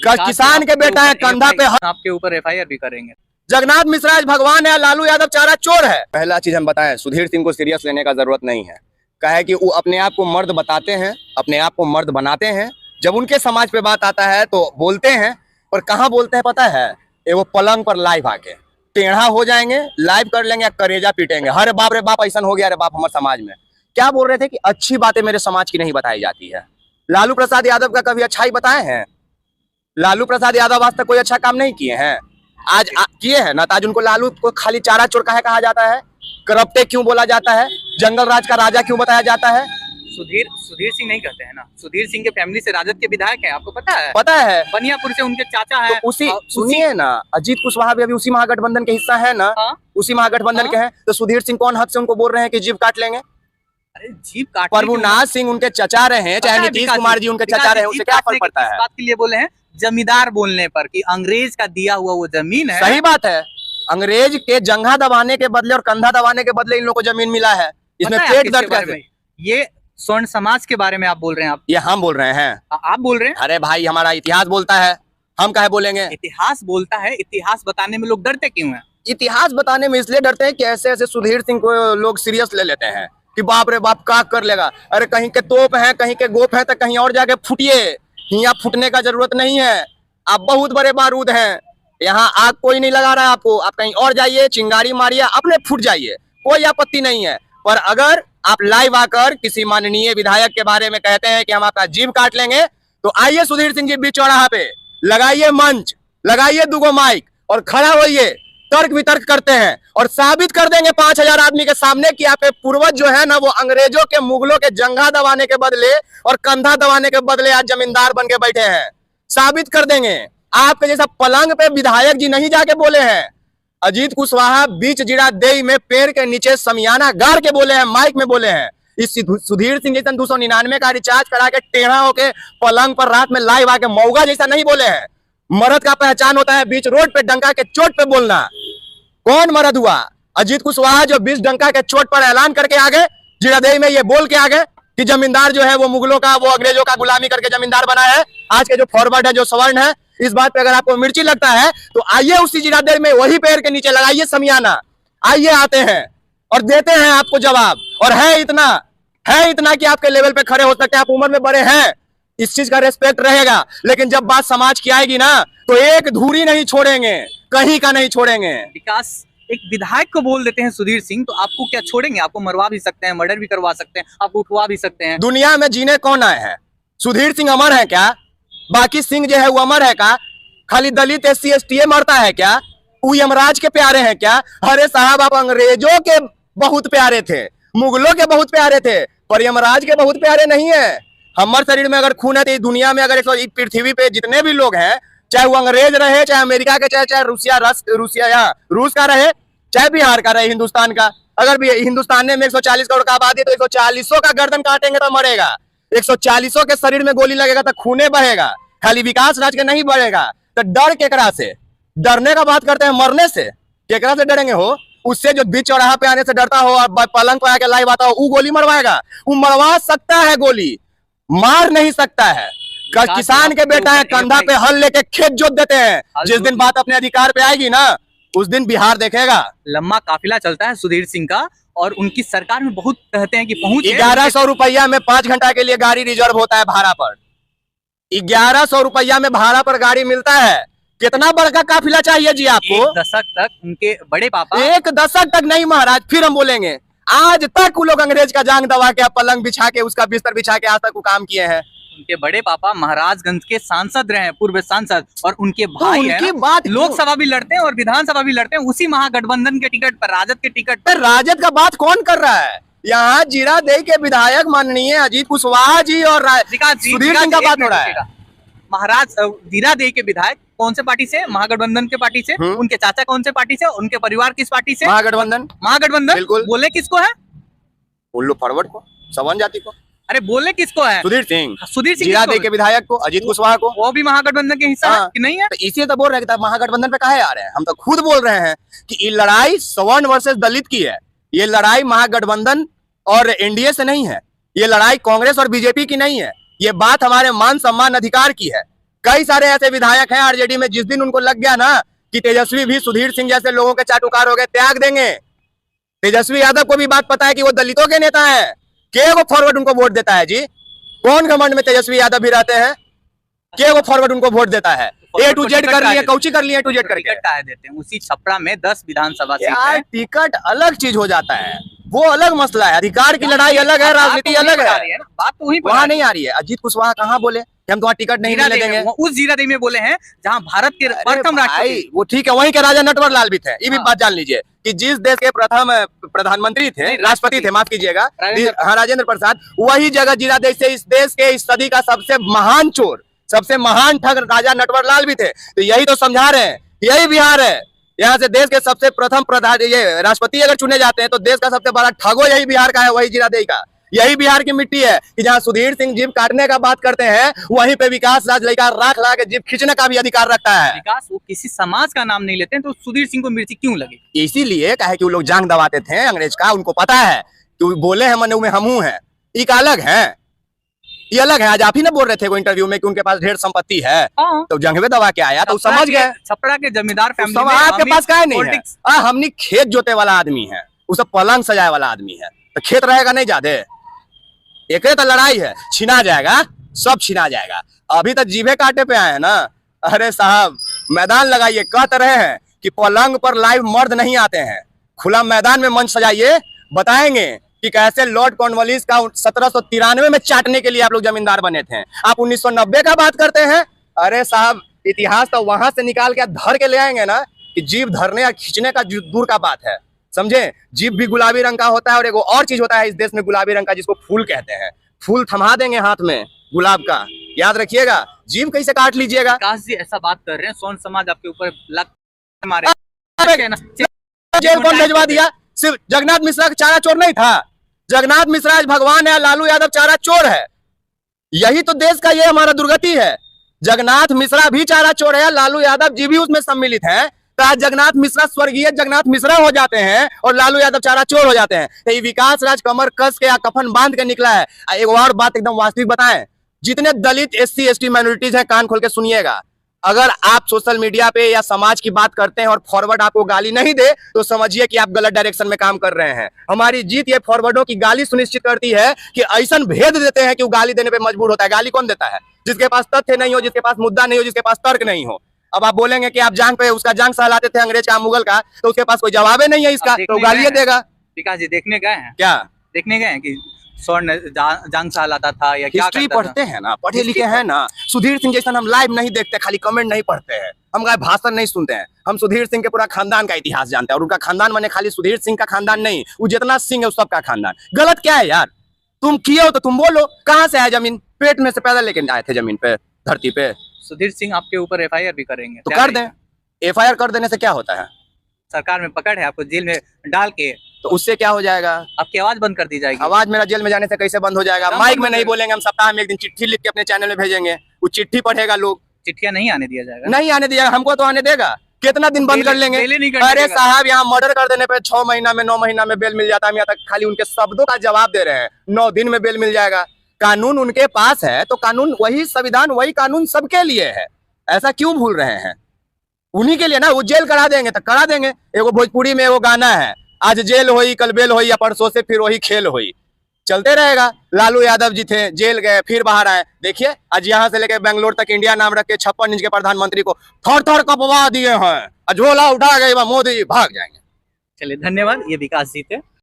किसान के बेटा है, कंधा पे आपके ऊपर एफआईआर भी करेंगे। जगन्नाथ मिश्रा आज भगवान है, लालू यादव चारा चोर है। पहला चीज हम बताएं, सुधीर सिंह को सीरियस लेने का जरूरत नहीं है। कहे कि वो अपने आप को मर्द बताते हैं, अपने आप को मर्द बनाते हैं। जब उनके समाज पे बात आता है तो बोलते हैं, और कहाँ बोलते हैं पता है? ये वो पलंग पर लाइव आके टेढ़ा हो जाएंगे, लाइव कर लेंगे, करेजा पीटेंगे। अरे बाप रे बाप, ऐसा हो गया रे बाप हमारे समाज में। क्या बोल रहे थे कि अच्छी बातें मेरे समाज की नहीं बताई जाती है। लालू प्रसाद यादव का कभी अच्छाई बताए हैं? लालू प्रसाद यादव आज तक कोई अच्छा काम नहीं किए हैं। आज किए हैं ना, तो आज उनको लालू को खाली चारा चोर काहे कहा जाता है? करप्टे क्यों बोला जाता है? जंगल राज का राजा क्यों बताया जाता है? सुधीर सिंह नहीं कहते हैं ना। सुधीर सिंह के फैमिली से राजद के विधायक हैं, आपको पता है? पता है, बनियापुर से उनके चाचा है। तो सुनिए ना, अजीत कुशवाहा भी अभी उसी महागठबंधन के हिस्सा है ना। हाँ? उसी महागठबंधन के हैं। तो सुधीर सिंह कौन हक से उनको बोल रहे हैं कि जीभ काट लेंगे? अरे जीभ काट, प्रभुनाथ सिंह उनके चचा रहे, चाहे नीतीश कुमार जी उनके चचा रहे, उससे क्या फर्क पड़ता है? इस बात के लिए बोले हैं जमींदार बोलने पर कि अंग्रेज का दिया हुआ वो जमीन है। सही बात है, अंग्रेज के जंघा दबाने के बदले और कंधा दबाने के बदले इन लोगों को जमीन मिला है। इसमें पेट दर्द कैसे? ये स्वर्ण समाज के बारे में आप बोल रहे हैं। आप ये हम बोल रहे हैं, आप बोल रहे हैं? अरे भाई, हमारा इतिहास बोलता है, हम काहे बोलेंगे? इतिहास बोलता है, इतिहास बताने में लोग डरते क्यों हैं? इतिहास बताने में इसलिए डरते हैं कि ऐसे ऐसे सुधीर सिंह को लोग सीरियस ले लेते हैं कि बाप रे बाप का कर लेगा। अरे कहीं के तोप हैं, कहीं के गोप हैं, तो कहीं और जाके फूटिए। यहाँ फूटने का जरूरत नहीं है, आप बहुत बड़े बारूद हैं। यहाँ आग कोई नहीं लगा रहा है आपको, आप कहीं और जाइए, चिंगारी मारिए, अपने फूट जाइए, कोई आपत्ति नहीं है। पर अगर आप लाइव आकर किसी माननीय विधायक के बारे में कहते हैं कि हम आपका जीभ काट लेंगे, तो आइए सुधीर सिंह जी बीच चौराहा पे, लगाइए मंच, लगाइए दुगो माइक और खड़ा होइए, तर्क वितर्क करते हैं और साबित कर देंगे 5000 आदमी के सामने कि आपके पूर्वज जो है ना, वो अंग्रेजों के, मुगलों के जंघा दबाने के बदले और कंधा दबाने के बदले आज जमींदार बन के बैठे हैं। साबित कर देंगे। आपके जैसा पलंग पे विधायक जी नहीं जाके बोले हैं। अजीत कुशवाहा बीच जीरा देई में पेड़ के नीचे समियाना गाड़ के बोले हैं, माइक में बोले हैं। इस सुधीर सिंह जैसा 299 का रिचार्ज करा के टेढ़ा होके पलंग पर रात में लाइव आके मौगा जैसा नहीं बोले हैं। मर्द का पहचान होता है बीच रोड पे डंका के चोट पे बोलना। कौन मर्द हुआ? अजीत कुशवाहा, जो बीच डंका के चोट पर ऐलान करके आ गए, जीरादेई में ये बोल के आ गए कि जमींदार जो है वो मुगलों का, वो अंग्रेजों का गुलामी करके जमींदार बना है। आज के जो फॉरवर्ड है, जो सवर्ण है, इस बात पे अगर आपको मिर्ची लगता है तो आइए उसी जीरादेई में, वही पेड़ के नीचे लगाइए समियाना। आइए, आते हैं और देते हैं आपको जवाब। और है इतना कि आपके लेवल पे खड़े हो सकते हैं, आप उम्र में बड़े हैं, इस चीज का रेस्पेक्ट रहेगा। लेकिन जब बात समाज की आएगी ना, तो एक धूरी नहीं छोड़ेंगे, कहीं का नहीं छोड़ेंगे। विकास एक विधायक को बोल देते हैं सुधीर सिंह, तो आपको क्या छोड़ेंगे? आपको मरवा भी सकते हैं, मर्डर भी करवा सकते हैं, आपको उठवा भी सकते हैं। दुनिया में जीने कौन आए हैं? सुधीर सिंह अमर है क्या? बाकी सिंह जो है वो अमर है क्या? खाली दलित SC ST मरता है क्या? वो यमराज के प्यारे हैं क्या? अरे साहब, आप अंग्रेजों के बहुत प्यारे थे, मुगलों के बहुत प्यारे थे, पर यमराज के बहुत प्यारे नहीं है। हमारे शरीर में अगर खून है तो दुनिया में अगर पृथ्वी पे जितने भी लोग हैं, चाहे वो अंग्रेज रहे, चाहे अमेरिका के, चाहे रूसिया या रूस का रहे, चाहे बिहार का रहे, हिंदुस्तान का, अगर भी हिंदुस्तान में 140 करोड़ का आबादी, तो 140 का गर्दन काटेंगे तो मरेगा। 140 के शरीर में गोली लगेगा तो खूने बहेगा, खाली विकास राज के नहीं बढ़ेगा। तो डर केकरा से? डरने का बात करते हैं, मरने से केकरा से डरेंगे? हो उससे जो बीच चौराहा पे आने से डरता हो और पलंग पे आके लाइव आता हो, वो गोली मरवाएगा। वो मरवा सकता है, गोली मार नहीं सकता है। किसान के बेटा है, कंधा पे हल लेके खेत जोत देते हैं। जिस दिन बात अपने अधिकार पे आएगी ना, उस दिन बिहार देखेगा। लंबा काफिला चलता है सुधीर सिंह का, और उनकी सरकार में बहुत कहते हैं कि पहुंच 1100 रुपया में 5 घंटा के लिए गाड़ी रिजर्व होता है भाड़ा पर। 1100 रुपया में भाड़ा पर गाड़ी मिलता है। कितना बड़का काफिला चाहिए जी आपको? 1 दशक तक उनके बड़े पापा, 1 दशक तक नहीं महाराज, फिर हम बोलेंगे। आज तक वो लोग अंग्रेज का जांग दबा के, पलंग बिछा के, उसका बिस्तर बिछा के आज तक वो काम किए हैं। उनके बड़े पापा महाराजगंज के सांसद रहे हैं, पूर्व सांसद, और उनके भाई उनकी है बात लोकसभा भी लड़ते हैं और विधानसभा भी लड़ते हैं उसी महागठबंधन के टिकट पर, राजद के टिकट पर। राजद का बात कौन कर रहा है? यहाँ जीरादेई के विधायक माननीय अजीत कुशवाहा जी और सुधीर सिंह का बात हो रहा है। महाराज जीरादेई के विधायक कौन से पार्टी से? महागठबंधन के पार्टी से। उनके चाचा कौन से पार्टी से? उनके परिवार किस पार्टी से? महागठबंधन। बिल्कुल। बोले किसको है? उल्लू फॉरवर्ड को, सवर्ण जाति को। अरे बोले किसको है? सुधीर सिंह जीरादेई के विधायक को, अजीत कुशवाहा को। वो भी महागठबंधन के हिस्सा है कि नहीं है? तो इसी तो बोल रहे हैं कि महागठबंधन पे काहे आ रहे हैं। हम तो खुद बोल रहे हैं कि ये लड़ाई सवर्ण वर्सेस दलित की है। ये लड़ाई महागठबंधन और एनडीए से नहीं है, ये लड़ाई कांग्रेस और बीजेपी की नहीं है। ये बात हमारे मान सम्मान अधिकार की है। कई सारे ऐसे विधायक हैं आरजेडी में, जिस दिन उनको लग गया ना कि तेजस्वी भी सुधीर सिंह जैसे लोगों के चाटुकार हो गए, त्याग देंगे। तेजस्वी यादव को भी बात पता है कि वो दलितों के नेता है, के वो फॉरवर्ड उनको वोट देता है जी? कौन घमंड में तेजस्वी यादव भी रहते हैं? के वो फॉरवर्ड उनको वोट देता है? ए टू जेड कर लिए, कौची कर लिए ए टू जेड करके? टिकट आए देते हैं उसी छपरा में 10 विधानसभा सीट यार है। टिकट अलग चीज हो जाता है, वो अलग मसला है। अधिकार की लड़ाई अलग है, राजनीति अलग है। बात तो वहीं पर वहां नहीं आ रही है। अजीत कुशवाहा कहाँ बोले कि हम तुम्हारा टिकट नहीं मिलने देंगे? उस जीरादेई में बोले हैं जहां भारत के प्रथम राष्ट्रपति, वो ठीक है, वहीं के राजा नटवर लाल भी थे। ये भी बात जान लीजिए कि जिस देश के प्रथम प्रधानमंत्री थे, राष्ट्रपति थे, माफ कीजिएगा, हाँ, राजेंद्र प्रसाद, वही जगह जीरादेई से इस देश के इस सदी का सबसे महान चोर, सबसे महान ठग राजा नटवर लाल भी थे। तो यही तो समझा रहे हैं, यही बिहार है। यहाँ से देश के सबसे प्रथम प्रधान ये राष्ट्रपति अगर चुने जाते हैं तो देश का सबसे बड़ा ठगो यही बिहार का है, वही जीरादेई का। यही बिहार की मिट्टी है कि जहाँ सुधीर सिंह जीभ काटने का बात करते हैं, वहीं पे विकास राज लड़का राख ला के जीभ खींचने का भी अधिकार रखता है। विकास वो किसी समाज का नाम नहीं लेते हैं, तो सुधीर सिंह को मिर्ची क्यों लगी? इसीलिए कहे कि वो लोग जांग दबाते थे अंग्रेज का, उनको पता है कि वो बोले हैं मनु में हमू हैं। एक अलग है, ये अलग है। आज आप ही ना बोल रहे थे वो इंटरव्यू में कि उनके पास ढेर संपत्ति है, तो जंगवे दबा के आया तो समझ गए। छपरा के जमींदार फैमिली में आपके पास क्या नहीं है? हमने खेत जोते वाला आदमी है, उसे पलंग सजाए वाला आदमी है, तो खेत रहेगा नहीं ज्यादा? एक तो लड़ाई है, छिना जाएगा, सब छिना जाएगा। अभी तक जीभे काटे पे आए हैं ना। अरे साहब मैदान लगाइए, कहते रहे हैं कि पलंग पर लाइव मर्द नहीं आते हैं, खुला मैदान में मंच सजाइए, बताएंगे कि कैसे लॉर्ड कॉर्नवालिस का 1793 में चाटने के लिए आप लोग जमींदार बने थे। आप 1990 का बात करते हैं। अरे साहब इतिहास तो वहां से निकाल के धर के ले आएंगे ना कि जीभ धरने या खींचने का दूर का बात है, समझे? जीभ भी गुलाबी रंग का होता है, और एक और चीज होता है इस देश में गुलाबी रंग का, जिसको फूल कहते हैं। फूल थमा देंगे हाथ में गुलाब का, याद रखिएगा। जीभ कैसे काट लीजिएगा? विकास जी ऐसा बात कर रहे हैं, सोन समाज आपके ऊपर लग मारे, जेल कौन भेजवा दिया? सिर्फ जगन्नाथ मिश्रा का चारा चोर नहीं था? जगन्नाथ मिश्रा आज भगवान है, लालू यादव चारा चोर है। यही तो देश का ये हमारा दुर्गति है। जगन्नाथ मिश्रा भी चारा चोर है, लालू यादव जी भी उसमें सम्मिलित है। तो आज जगन्नाथ मिश्रा स्वर्गीय जगन्नाथ मिश्रा हो जाते हैं और लालू यादव चारा चोर हो जाते हैं। तो ये विकास राज कमर कस के या कफन बांध के निकला है। एक और बात एकदम वास्तविक बताएं, जितने दलित SC ST माइनॉरिटीज हैं, कान खोल के सुनिएगा। अगर आप सोशल मीडिया पे या समाज की बात करते हैं और फॉरवर्ड आपको गाली नहीं दे, तो समझिए कि आप गलत डायरेक्शन में काम कर रहे हैं। हमारी जीत ये फॉरवर्डों की गाली सुनिश्चित करती है कि ऐसा भेद देते हैं कि वो गाली देने पे मजबूर होता है। गाली कौन देता है? जिसके पास तथ्य नहीं हो, जिसके पास मुद्दा नहीं हो, जिसके पास तर्क नहीं हो। अब आप बोलेंगे कि आप जांग पे उसका जांग सहलाते थे, अंग्रेज का, मुगल का, तो उसके पास कोई जवाब नहीं है इसका, तो गाली देगा। विकास जी देखने गए हैं क्या? देखने गए हैं कि स्वर्ण जांग सहलाता था या क्या? हिस्ट्री पढ़ते हैं ना, पढ़े लिखे हैं ना। सुधीर सिंह जैसा हम लाइव नहीं देखते, खाली कमेंट नहीं पढ़ते हैं, हम भाषण नहीं सुनते हैं। हम सुधीर सिंह के पूरा खानदान का इतिहास जानते हैं, और उनका खानदान माने खाली सुधीर सिंह का खानदान नहीं, वो जितना सिंह है उस सबका खानदान। गलत क्या है यार? तुम किए हो तो तुम बोलो। कहाँ से है जमीन? पेट में से पैदा लेके आए थे जमीन पे, धरती पे। सुधीर सिंह आपके ऊपर FIR भी करेंगे तो कर दें। FIR कर देने से क्या होता है? सरकार में पकड़ है, आपको जेल में डाल के, तो उससे क्या हो जाएगा? आपकी आवाज बंद कर दी जाएगी। आवाज मेरा जेल में जाने से कैसे बंद हो जाएगा? माइक में नहीं बोलेंगे, हम सप्ताह में एक दिन चिट्ठी लिख के अपने चैनल में भेजेंगे, वो चिट्ठी पढ़ेगा लोग। चिट्ठियां नहीं आने दिया जाएगा? नहीं आने दिया, हमको तो आने देगा। कितना दिन बंद कर लेंगे? अरे साहब यहाँ मर्डर कर देने पे 6 महीना में 9 महीना में बेल मिल जाता है। यहाँ तक खाली उनके शब्दों का जवाब दे रहे हैं, 9 दिन में बेल मिल जाएगा। कानून उनके पास है तो कानून वही संविधान वही कानून सबके लिए है। ऐसा क्यों भूल रहे हैं? उन्हीं के लिए ना। वो जेल करा देंगे तो करा देंगे। एगो भोजपुरी में एगो गाना है, आज जेल होई कल बेल होई, या परसों से फिर वही खेल होई। चलते रहेगा। लालू यादव जी थे, जेल गए, फिर बाहर आए। देखिए आज यहाँ से लेके बेंगलोर तक इंडिया नाम रख के 56 इंच के प्रधानमंत्री को थर थर कपवा दिए हैं। झोला उठा गए मोदी भाग जाएंगे। चलिए धन्यवाद। ये विकास जी थे।